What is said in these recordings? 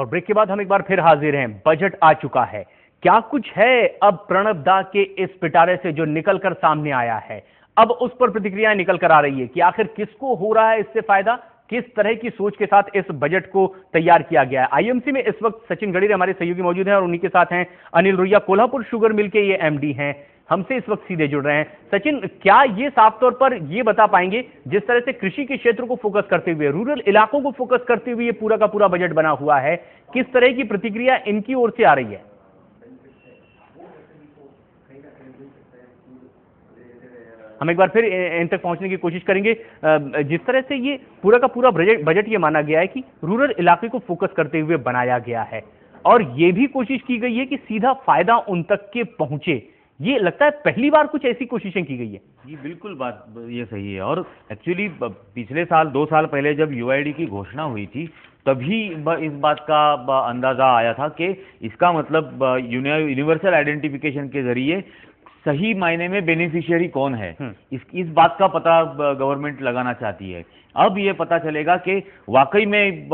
और ब्रेक के बाद हम एक बार फिर हाजिर हैं। बजट आ चुका है, क्या कुछ है अब प्रणब दा के इस पिटारे से जो निकलकर सामने आया है? अब उस पर प्रतिक्रियाएं निकल कर आ रही है कि आखिर किसको हो रहा है इससे फायदा, किस तरह की सोच के साथ इस बजट को तैयार किया गया है। आईएमसी में इस वक्त सचिन गढ़ीरे हमारे सहयोगी मौजूद हैं और उन्हीं के साथ हैं अनिल रुइया, कोल्हापुर शुगर मिल के ये एमडी हैं, हमसे इस वक्त सीधे जुड़ रहे हैं। सचिन, क्या ये साफ तौर पर ये बता पाएंगे, जिस तरह से कृषि के क्षेत्र को फोकस करते हुए, रूरल इलाकों को फोकस करते हुए ये पूरा का पूरा बजट बना हुआ है, किस तरह की प्रतिक्रिया इनकी ओर से आ रही है? हम एक बार फिर इन तक पहुंचने की कोशिश करेंगे। जिस तरह से ये पूरा का पूरा बजट ये माना गया है कि रूरल इलाके को फोकस करते हुए बनाया गया है और ये भी कोशिश की गई है कि सीधा फायदा उन तक के पहुंचे। ये लगता है पहली बार कुछ ऐसी कोशिशें की गई है। जी बिल्कुल, बात ये सही है। और एक्चुअली पिछले साल 2 साल पहले जब यूआईडी की घोषणा हुई थी तभी इस बात का अंदाजा आया था कि इसका मतलब यूनिवर्सल आइडेंटिफिकेशन के जरिए सही मायने में बेनिफिशियरी कौन है, इस बात का पता गवर्नमेंट लगाना चाहती है। अब ये पता चलेगा कि वाकई में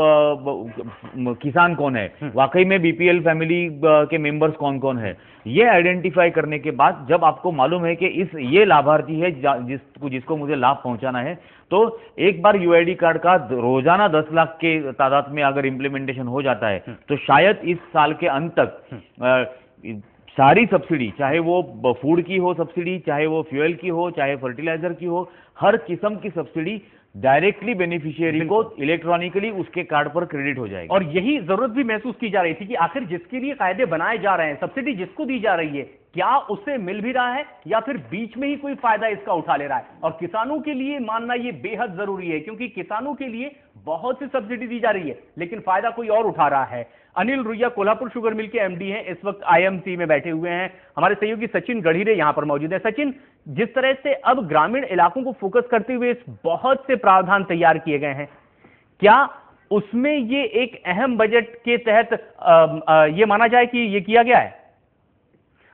किसान कौन है, वाकई में बीपीएल फैमिली के मेंबर्स कौन कौन है। ये आइडेंटिफाई करने के बाद जब आपको मालूम है कि ये लाभार्थी है जिसको मुझे लाभ पहुंचाना है, तो एक बार यूआईडी कार्ड का रोजाना 10 लाख के तादाद में अगर इम्प्लीमेंटेशन हो जाता है तो शायद इस साल के अंत तक सारी सब्सिडी, चाहे वो फूड की हो सब्सिडी, चाहे वो फ्यूल की हो, चाहे फर्टिलाइजर की हो, हर किस्म की सब्सिडी डायरेक्टली बेनिफिशियरी को इलेक्ट्रॉनिकली उसके कार्ड पर क्रेडिट हो जाएगी। और यही जरूरत भी महसूस की जा रही थी कि आखिर जिसके लिए कायदे बनाए जा रहे हैं, सब्सिडी जिसको दी जा रही है, क्या उससे मिल भी रहा है या फिर बीच में ही कोई फायदा इसका उठा ले रहा है। और किसानों के लिए मानना यह बेहद जरूरी है क्योंकि किसानों के लिए बहुत सी सब्सिडी दी जा रही है लेकिन फायदा कोई और उठा रहा है। अनिल रुइया कोल्हापुर शुगर मिल के एमडी हैं, इस वक्त आईएमसी में बैठे हुए हैं। हमारे सहयोगी सचिन गढ़ीरे यहां पर मौजूद है। सचिन, जिस तरह से अब ग्रामीण इलाकों को फोकस करते हुए बहुत से प्रावधान तैयार किए गए हैं, क्या उसमें ये एक अहम बजट के तहत ये माना जाए कि ये किया गया है?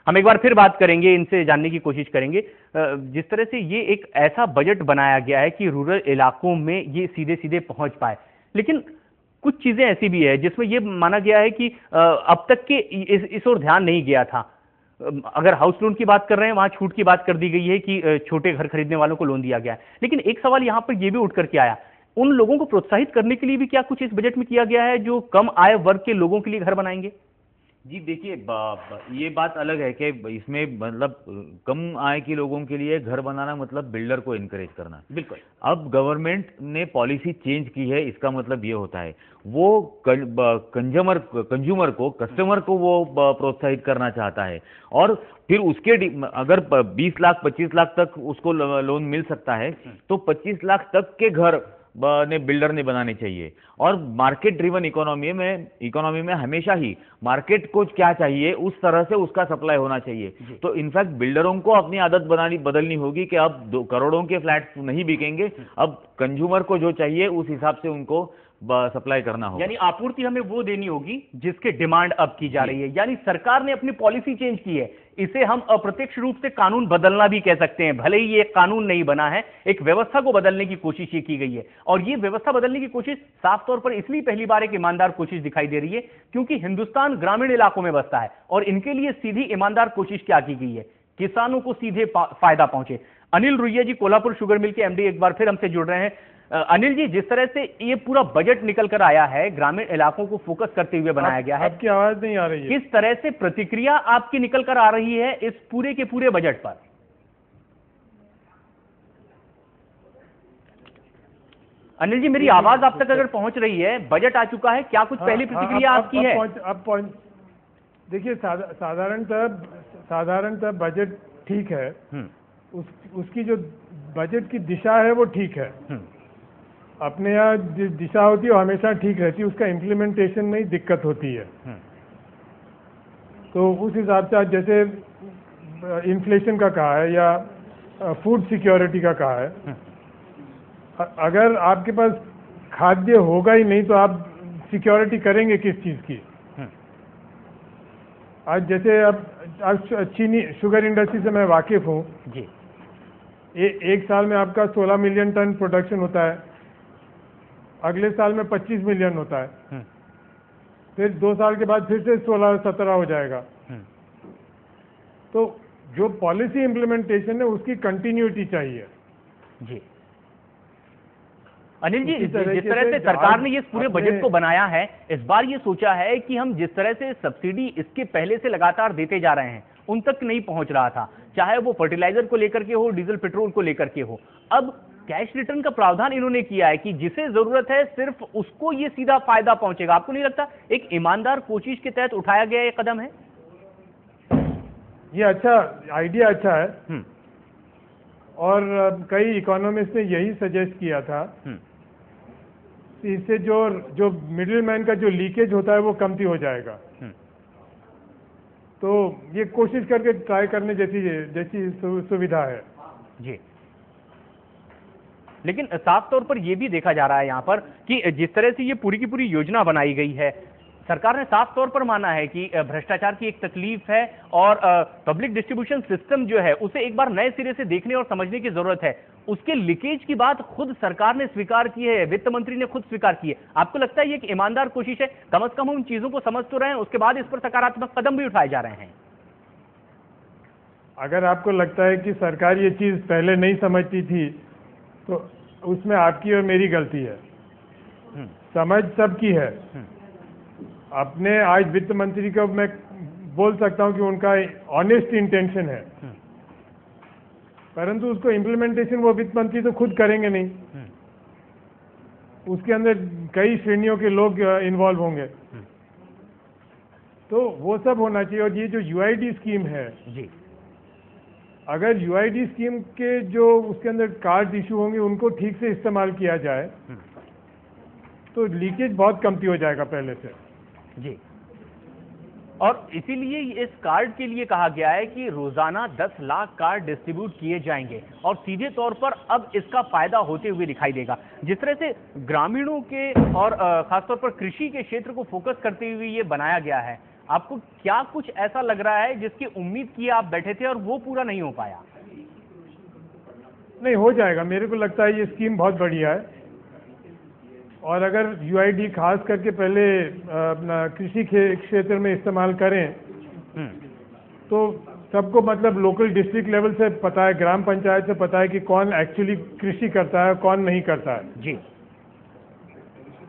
हम एक बार फिर बात करेंगे, इनसे जानने की कोशिश करेंगे। जिस तरह से ये एक ऐसा बजट बनाया गया है कि रूरल इलाकों में ये सीधे सीधे पहुंच पाए, लेकिन कुछ चीजें ऐसी भी है जिसमें यह माना गया है कि अब तक के इस ओर ध्यान नहीं गया था। अगर हाउस लोन की बात कर रहे हैं, वहां छूट की बात कर दी गई है कि छोटे घर खरीदने वालों को लोन दिया गया है, लेकिन एक सवाल यहां पर यह भी उठ करके आया, उन लोगों को प्रोत्साहित करने के लिए भी क्या कुछ इस बजट में किया गया है जो कम आय वर्ग के लोगों के लिए घर बनाएंगे? जी देखिए, ये बात अलग है कि इसमें मतलब कम आय के लोगों के लिए घर बनाना मतलब बिल्डर को इनकरेज करना। बिल्कुल। अब गवर्नमेंट ने पॉलिसी चेंज की है, इसका मतलब ये होता है वो कंज्यूमर को, कस्टमर को वो प्रोत्साहित करना चाहता है और फिर उसके अगर 20 लाख 25 लाख तक उसको लोन मिल सकता है तो 25 लाख तक के घर बिल्डर ने बनाने चाहिए। और मार्केट ड्रिवन इकोनॉमी में हमेशा ही मार्केट को क्या चाहिए उस तरह से उसका सप्लाई होना चाहिए। तो इनफैक्ट बिल्डरों को अपनी आदत बदलनी होगी कि अब करोड़ों के फ्लैट्स नहीं बिकेंगे, अब कंज्यूमर को जो चाहिए उस हिसाब से उनको सप्लाई करना होगा। यानी आपूर्ति हमें वो देनी होगी जिसके डिमांड अब की जा रही है। यानी सरकार ने अपनी पॉलिसी चेंज की है। इसे हम अप्रत्यक्ष रूप से कानून बदलना भी कह सकते हैं। भले ही ये कानून नहीं बना है, एक व्यवस्था को बदलने की कोशिश ये की गई है और ये व्यवस्था बदलने की कोशिश साफ तौर पर इसलिए पहली बार एक ईमानदार कोशिश दिखाई दे रही है क्योंकि हिंदुस्तान ग्रामीण इलाकों में बसता है और इनके लिए सीधी ईमानदार कोशिश क्या की गई है, किसानों को सीधे फायदा पहुंचे। अनिल रुइया जी कोल्हापुर शुगर मिल के एमडी एक बार फिर हमसे जुड़ रहे हैं। अनिल जी, जिस तरह से ये पूरा बजट निकल कर आया है, ग्रामीण इलाकों को फोकस करते हुए बनाया गया है, आपकी आवाज नहीं आ रही है। किस तरह से प्रतिक्रिया आपकी निकल कर आ रही है इस पूरे के पूरे बजट पर? अनिल जी, मेरी आवाज आप तक अगर पहुंच रही है, बजट आ चुका है, क्या कुछ पहली प्रतिक्रिया आपकी है? देखिए, साधारणतः बजट ठीक है, उसकी जो बजट की दिशा है वो ठीक है। अपने यहाँ दिशा होती है वो हमेशा ठीक रहती है, उसका इम्प्लीमेंटेशन में ही दिक्कत होती है। तो उस हिसाब से जैसे इन्फ्लेशन का कहा है या फूड सिक्योरिटी का कहा है, अगर आपके पास खाद्य होगा ही नहीं तो आप सिक्योरिटी करेंगे किस चीज़ की? आज जैसे अब चीनी शुगर इंडस्ट्री से मैं वाकिफ हूँ जी। एक साल में आपका 16 मिलियन टन प्रोडक्शन होता है, अगले साल में 25 मिलियन होता है। फिर 2 साल के बाद फिर से 16-17 हो जाएगा। तो जो पॉलिसी इम्प्लीमेंटेशन है उसकी कंटिन्यूटी चाहिए। जी अनिल जी, इसी जिस तरीके तरह से से सरकार ने ये पूरे अपने- बजट को बनाया है, इस बार ये सोचा है कि हम जिस तरह से सब्सिडी इसके पहले से लगातार देते जा रहे हैं उन तक नहीं पहुंच रहा था, चाहे वो फर्टिलाइजर को लेकर के हो, डीजल पेट्रोल को लेकर के हो। अब कैश रिटर्न का प्रावधान इन्होंने किया है कि जिसे जरूरत है सिर्फ उसको ये सीधा फायदा पहुंचेगा। आपको नहीं लगता एक ईमानदार कोशिश के तहत उठाया गया ये कदम है? ये अच्छा आइडिया अच्छा है और कई इकोनॉमिस्ट ने यही सजेस्ट किया था कि इससे जो मिडिल मैन का जो लीकेज होता है वो कमती हो जाएगा। तो ये कोशिश करके ट्राई करने जैसी सुविधा है। जी लेकिन साफ तौर पर यह भी देखा जा रहा है यहां पर कि जिस तरह से ये पूरी की पूरी योजना बनाई गई है, सरकार ने साफ तौर पर माना है कि भ्रष्टाचार की एक तकलीफ है और पब्लिक डिस्ट्रीब्यूशन सिस्टम जो है उसे एक बार नए सिरे से देखने और समझने की जरूरत है। उसके लीकेज की बात खुद सरकार ने स्वीकार की है, वित्त मंत्री ने खुद स्वीकार की है। आपको लगता है ये एक ईमानदार कोशिश है? कम से कम हम चीजों को समझ तो रहे हैं, उसके बाद इस पर सकारात्मक कदम भी उठाए जा रहे हैं। अगर आपको लगता है कि सरकार ये चीज पहले नहीं समझती थी तो उसमें आपकी और मेरी गलती है। समझ सबकी है। अपने आज वित्त मंत्री को मैं बोल सकता हूं कि उनका ऑनेस्ट इंटेंशन है, परंतु उसको इम्प्लीमेंटेशन वो वित्त मंत्री तो खुद करेंगे नहीं। उसके अंदर कई श्रेणियों के लोग इन्वॉल्व होंगे, तो वो सब होना चाहिए। और ये जो यूआईडी स्कीम है जी, अगर यूआईडी स्कीम के जो उसके अंदर कार्ड इशू होंगे उनको ठीक से इस्तेमाल किया जाए तो लीकेज बहुत कमती हो जाएगा पहले से। जी और इसीलिए इस कार्ड के लिए कहा गया है कि रोजाना 10 लाख कार्ड डिस्ट्रीब्यूट किए जाएंगे और सीधे तौर पर अब इसका फायदा होते हुए दिखाई देगा। जिस तरह से ग्रामीणों के और खासतौर पर कृषि के क्षेत्र को फोकस करते हुए ये बनाया गया है, आपको क्या कुछ ऐसा लग रहा है जिसकी उम्मीद किए आप बैठे थे और वो पूरा नहीं हो पाया? नहीं, हो जाएगा। मेरे को लगता है ये स्कीम बहुत बढ़िया है और अगर यूआईडी खास करके पहले अपना कृषि क्षेत्र में इस्तेमाल करें तो सबको मतलब लोकल डिस्ट्रिक्ट लेवल से पता है, ग्राम पंचायत से पता है कि कौन एक्चुअली कृषि करता है कौन नहीं करता है। जी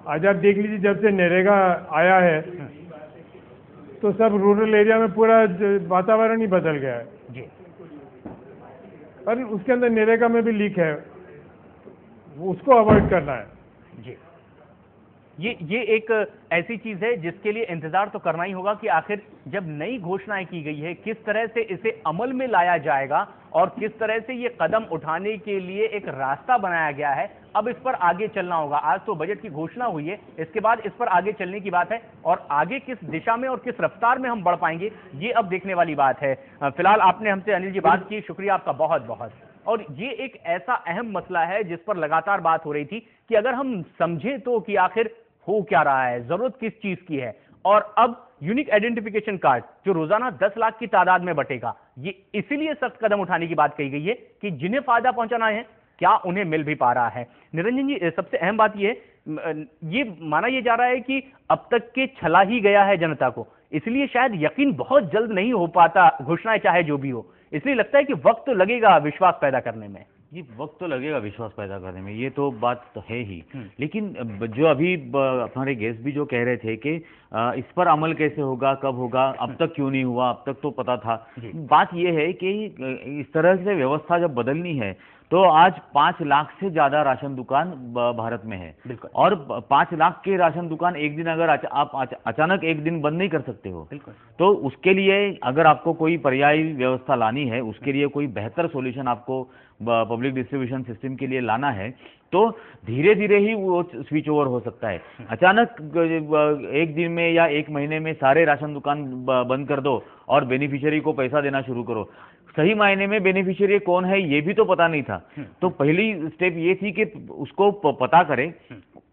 आज आप देख लीजिए, जब से नरेगा आया है तो सब रूरल एरिया में पूरा वातावरण ही बदल गया है। जी पर उसके अंदर नरेगा में भी लीक है, उसको अवॉइड करना है। जी ये एक ऐसी चीज है जिसके लिए इंतजार तो करना ही होगा कि आखिर जब नई घोषणाएं की गई है किस तरह से इसे अमल में लाया जाएगा और किस तरह से ये कदम उठाने के लिए एक रास्ता बनाया गया है। अब इस पर आगे चलना होगा। आज तो बजट की घोषणा हुई है, इसके बाद इस पर आगे चलने की बात है और आगे किस दिशा में और किस रफ्तार में हम बढ़ पाएंगे ये अब देखने वाली बात है। फिलहाल आपने हमसे अनिल जी बात की, शुक्रिया आपका बहुत बहुत। और ये एक ऐसा अहम मसला है जिस पर लगातार बात हो रही थी कि अगर हम समझें तो कि आखिर हो क्या रहा है, जरूरत किस चीज की है। और अब यूनिक आइडेंटिफिकेशन कार्ड जो रोजाना 10 लाख की तादाद में बटेगा, ये इसीलिए सख्त कदम उठाने की बात कही गई है कि जिन्हें फायदा पहुंचाना है क्या उन्हें मिल भी पा रहा है। निरंजन जी, सबसे अहम बात ये माना यह जा रहा है कि अब तक के छला ही गया है जनता को, इसलिए शायद यकीन बहुत जल्द नहीं हो पाता, घोषणाएं चाहे जो भी हो। इसलिए लगता है कि वक्त तो लगेगा विश्वास पैदा करने में। ये वक्त तो लगेगा विश्वास पैदा करने में, ये तो बात तो है ही। लेकिन जो अभी हमारे गेस्ट भी जो कह रहे थे कि इस पर अमल कैसे होगा, कब होगा, अब तक क्यों नहीं हुआ, अब तक तो पता था। बात ये है कि इस तरह से व्यवस्था जब बदलनी है तो आज 5 लाख से ज्यादा राशन दुकान भारत में है और 5 लाख के राशन दुकान एक दिन अगर आप अचानक एक दिन बंद नहीं कर सकते हो। तो उसके लिए अगर आपको कोई पर्यायी व्यवस्था लानी है, उसके लिए कोई बेहतर सॉल्यूशन आपको पब्लिक डिस्ट्रीब्यूशन सिस्टम के लिए लाना है, तो धीरे धीरे ही वो स्विच ओवर हो सकता है। अचानक एक दिन में या एक महीने में सारे राशन दुकान बंद कर दो और बेनिफिशियरी को पैसा देना शुरू करो। सही मायने में बेनिफिशियरी कौन है ये भी तो पता नहीं था। तो पहली स्टेप ये थी कि उसको पता करें।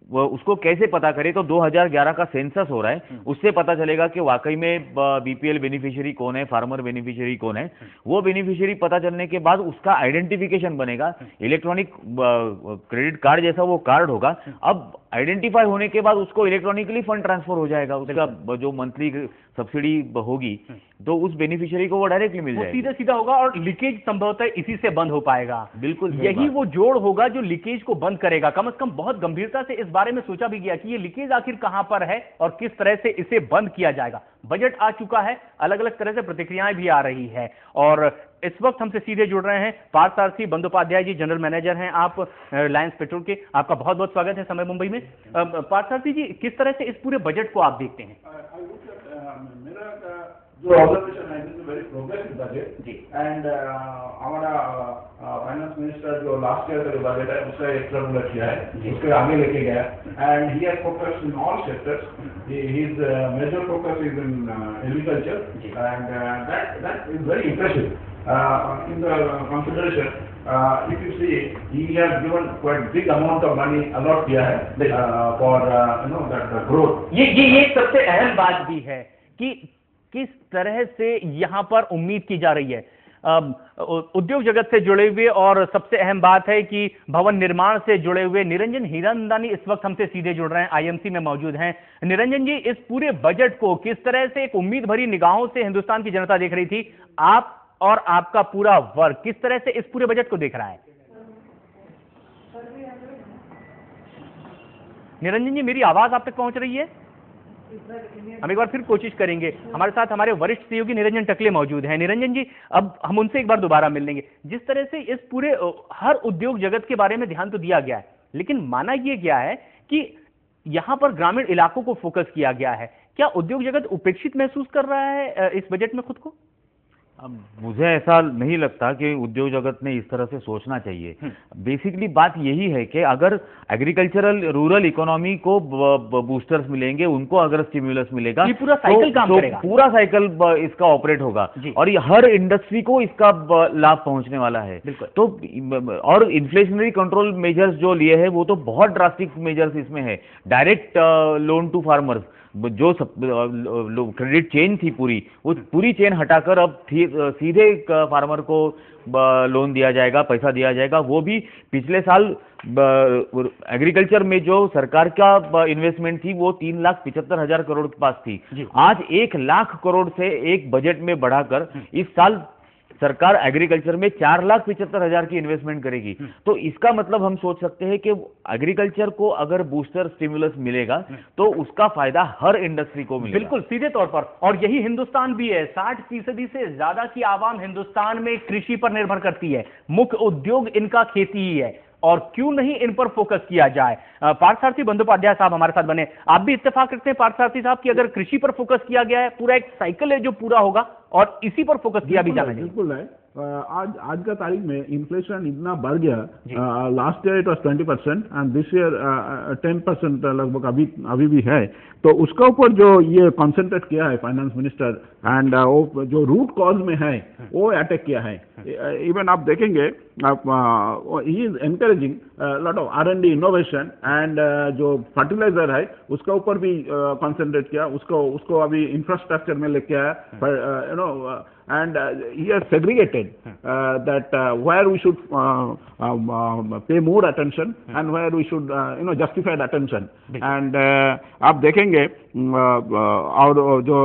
उसको कैसे पता करें? तो 2011 का सेंसस हो रहा है, उससे पता चलेगा कि वाकई में बीपीएल बेनिफिशियरी कौन है, फार्मर बेनिफिशियरी कौन है। वो बेनिफिशियरी पता चलने के बाद उसका आइडेंटिफिकेशन बनेगा, इलेक्ट्रॉनिक क्रेडिट कार्ड जैसा वो कार्ड होगा। अब आइडेंटिफाई होने के बाद उसको इलेक्ट्रॉनिकली फंड ट्रांसफर हो जाएगा, उसका जो मंथली सब्सिडी होगी तो उस बेनिफिशियरी को वो डायरेक्टली मिल जाएगा, सीधा सीधा होगा और लीकेज संभवतः इसी से बंद हो पाएगा। बिल्कुल यही वो जोड़ होगा जो लीकेज को बंद करेगा। कम से कम बहुत गंभीरता से इस बारे में सोचा भी गया कि ये लीकेज आखिर कहां पर है और किस तरह से इसे बंद किया जाएगा। बजट आ चुका है, अलग अलग तरह से प्रतिक्रियाएं भी आ रही है और इस वक्त हमसे सीधे जुड़ रहे हैं पार्थ सारथी बंदोपाध्याय जी, जनरल मैनेजर हैं आप रिलायंस पेट्रोल के। आपका बहुत बहुत स्वागत है समय मुंबई में। पार्थ सारथी जी, किस तरह से इस पूरे बजट को आप देखते हैं? मेरा जो ऑब्जर्वेशन है, this is very progressive budget जी, एंड हमारा फाइनेंस मिनिस्टर जो लास्ट ईयर का जो बजट है उसका एक्स्ट्रा किया है, उसके आगे लेके गया, and he has focused in all sectors. His major focus is in agriculture, and that is very impressive in the consideration. If you see, he has given quite big amount of money allot किया है for that growth. ये एक सबसे अहम बात भी है कि किस तरह से यहां पर उम्मीद की जा रही है उद्योग जगत से जुड़े हुए, और सबसे अहम बात है कि भवन निर्माण से जुड़े हुए निरंजन हीरानंदानी इस वक्त हमसे सीधे जुड़ रहे हैं, आईएमसी में मौजूद हैं। निरंजन जी, इस पूरे बजट को किस तरह से एक उम्मीद भरी निगाहों से हिंदुस्तान की जनता देख रही थी, आप और आपका पूरा वर्ग किस तरह से इस पूरे बजट को देख रहा है? निरंजन जी, मेरी आवाज आप तक पहुंच रही है? हम एक बार फिर कोशिश करेंगे। हमारे साथ हमारे वरिष्ठ सहयोगी निरंजन टकले मौजूद हैं। निरंजन जी, अब हम उनसे एक बार दोबारा मिल लेंगे। जिस तरह से इस पूरे हर उद्योग जगत के बारे में ध्यान तो दिया गया है, लेकिन माना यह गया है कि यहां पर ग्रामीण इलाकों को फोकस किया गया है। क्या उद्योग जगत उपेक्षित महसूस कर रहा है इस बजट में खुद को? अब मुझे ऐसा नहीं लगता कि उद्योग जगत ने इस तरह से सोचना चाहिए। बेसिकली बात यही है कि अगर एग्रीकल्चरल रूरल इकोनॉमी को बूस्टर्स मिलेंगे, उनको अगर स्टिम्युलस मिलेगा, ये पूरा साइकिल काम करेगा, पूरा साइकिल इसका ऑपरेट होगा और ये हर इंडस्ट्री को इसका लाभ पहुंचने वाला है। तो और इन्फ्लेशनरी कंट्रोल मेजर्स जो लिए हैं वो तो बहुत ड्रास्टिक मेजर्स इसमें है। डायरेक्ट लोन टू फार्मर्स, जो क्रेडिट चेन थी पूरी, वो पूरी चेन हटाकर अब सीधे फार्मर को लोन दिया जाएगा, पैसा दिया जाएगा। वो भी पिछले साल एग्रीकल्चर में जो सरकार का इन्वेस्टमेंट थी वो 3,75,000 करोड़ के पास थी, आज 1,00,000 करोड़ से एक बजट में बढ़ाकर इस साल सरकार एग्रीकल्चर में 4,75,000 की इन्वेस्टमेंट करेगी। तो इसका मतलब हम सोच सकते हैं कि एग्रीकल्चर को अगर बूस्टर स्टिमुलस मिलेगा तो उसका फायदा हर इंडस्ट्री को मिलेगा। बिल्कुल सीधे तौर पर, और यही हिंदुस्तान भी है। 60% से ज्यादा की आवाम हिंदुस्तान में कृषि पर निर्भर करती है, मुख्य उद्योग इनका खेती ही है, और क्यों नहीं इन पर फोकस किया जाए। पार्थ सारथी बंदोपाध्याय साहब हमारे साथ बने। आप भी इत्तेफाक रखते हैं पार्थ सारथी साहब कि अगर कृषि पर फोकस किया गया है, पूरा एक साइकिल है जो पूरा होगा और इसी पर फोकस किया भी जाना चाहिए? बिल्कुल है। आज का तारीख में इन्फ्लेशन इतना बढ़ गया, last year it was 20% and this year 10% लगभग अभी भी है। तो उसका ऊपर जो ये कॉन्सेंट्रेट किया है फाइनेंस मिनिस्टर, एंड वो जो रूट कॉज में है वो अटैक किया है। इवन आप देखेंगे, he is encouraging lot of R&D innovation, and जो फर्टिलाइजर है उसका ऊपर भी कॉन्सेंट्रेट किया, उसको अभी इंफ्रास्ट्रक्चर में लेके आया, and he has segregated that where we should pay more attention and where we should justified attention, and आप देखेंगे और जो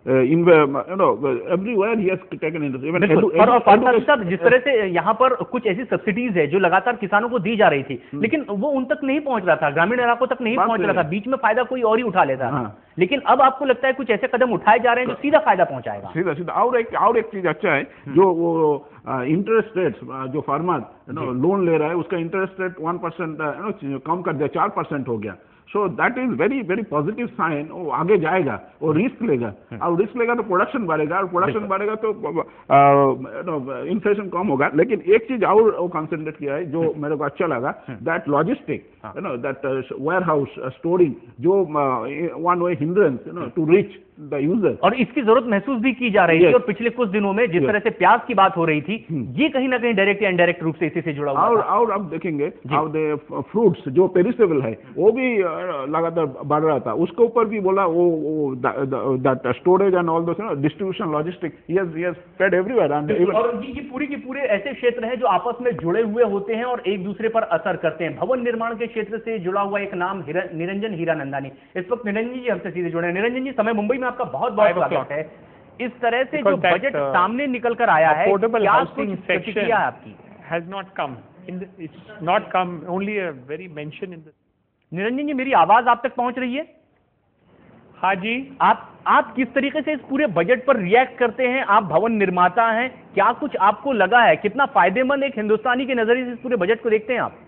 everywhere he has taken interest, even और जिस तरह से यहाँ पर कुछ ऐसी सब्सिडीज है जो लगातार किसानों को दी जा रही थी, लेकिन वो उन तक नहीं पहुंच रहा था, ग्रामीण इलाकों तक नहीं पहुंच रहा था, बीच में फायदा कोई और ही उठा लेता था। लेकिन अब आपको लगता है कुछ ऐसे कदम उठाए जा रहे हैं जो सीधा फायदा पहुंचाएगा? सीधा। और एक चीज अच्छा है, जो वो इंटरेस्ट रेट्स जो फार्मर लोन ले रहा है उसका इंटरेस्ट रेट 1% कम कर दिया, 4% हो गया। So that is very very positive sign. वो आगे जाएगा, वो रिस्क लेगा, और रिस्क लेगा तो प्रोडक्शन बढ़ेगा, और प्रोडक्शन बढ़ेगा तो इन्फ्लेशन कम होगा। लेकिन एक चीज और वो कॉन्सेंट्रेट किया है जो मेरे को अच्छा लगा, that logistic that warehouse storing, जो one way hindrance to reach the user. और इसकी जरूरत महसूस भी की जा रही थी, Yes. और पिछले कुछ दिनों में जिस तरह से प्याज की बात हो रही थी, ये कहीं ना कहीं डायरेक्ट या इनडायरेक्ट रूप से इसी से जुड़ा हुआ था। और अब देखेंगे how the fruits जो पेरिसेबल है वो भी लगातार बढ़ रहा था, उसके ऊपर भी बोला वो that storage and all those distribution logistics he has fed everywhere and even और ये पूरी के पूरे ऐसे क्षेत्र हैं जो आपस में जुड़े हुए होते हैं और एक दूसरे पर असर करते हैं। भवन निर्माण के क्षेत्र से जुड़ा हुआ एक नाम निरंजन हीरानंदानी, इस वक्त निरंजन जी हमसे सीधे जुड़े हैं। निरंजन जी, समय मुंबई में आपका बहुत बहुत स्वागत है। इस तरह से जो बजट सामने निकल कर आया है, क्या कुछ प्रतिक्रिया है आपकी? has not come it's not come, only a very mention in the. Niranjan जी, मेरी आवाज आप तक पहुंच रही है? हाँ जी, आप किस तरीके से इस पूरे बजट पर रिएक्ट करते हैं? आप भवन निर्माता हैं, क्या कुछ आपको लगा है, कितना फायदेमंद एक हिंदुस्तानी के नजरिए से इस पूरे बजट को देखते हैं आप?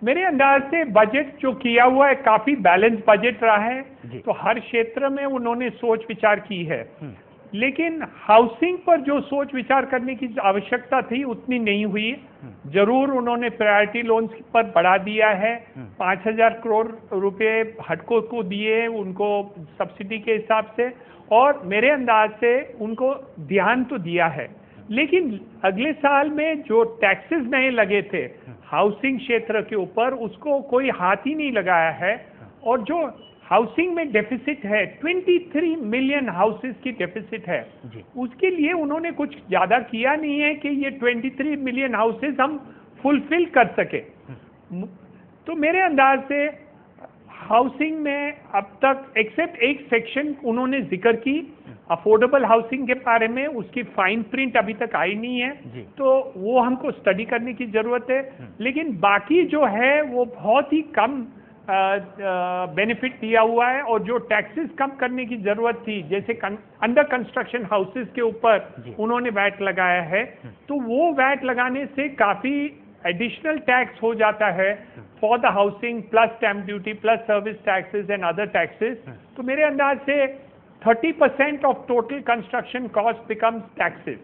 मेरे अंदाज से बजट जो किया हुआ है काफी बैलेंस बजट रहा है, तो हर क्षेत्र में उन्होंने सोच विचार की है, लेकिन हाउसिंग पर जो सोच विचार करने की आवश्यकता थी उतनी नहीं हुई। जरूर उन्होंने प्रायोरिटी लोन्स पर बढ़ा दिया है, 5,000 करोड़ रुपए हडको को दिए उनको सब्सिडी के हिसाब से, और मेरे अंदाज से उनको ध्यान तो दिया है, लेकिन अगले साल में जो टैक्सेस नए लगे थे हाउसिंग क्षेत्र के ऊपर उसको कोई हाथ ही नहीं लगाया है, और जो हाउसिंग में डेफिसिट है 23 मिलियन हाउसेस की डेफिसिट है, उसके लिए उन्होंने कुछ ज्यादा किया नहीं है कि ये 23 मिलियन हाउसेस हम फुलफिल कर सके। तो मेरे अंदाज से हाउसिंग में अब तक एक्सेप्ट एक सेक्शन उन्होंने जिक्र की अफोर्डेबल हाउसिंग के बारे में, उसकी फाइन प्रिंट अभी तक आई नहीं है, तो वो हमको स्टडी करने की जरूरत है, लेकिन बाकी जो है वो बहुत ही कम बेनिफिट दिया हुआ है, और जो टैक्सेस कम करने की जरूरत थी जैसे अंडर कंस्ट्रक्शन हाउसेस के ऊपर उन्होंने वैट लगाया है, तो वो वैट लगाने से काफी एडिशनल टैक्स हो जाता है for the housing plus stamp duty plus service taxes and other taxes. तो मेरे अंदाज से 30% of total construction cost becomes taxes.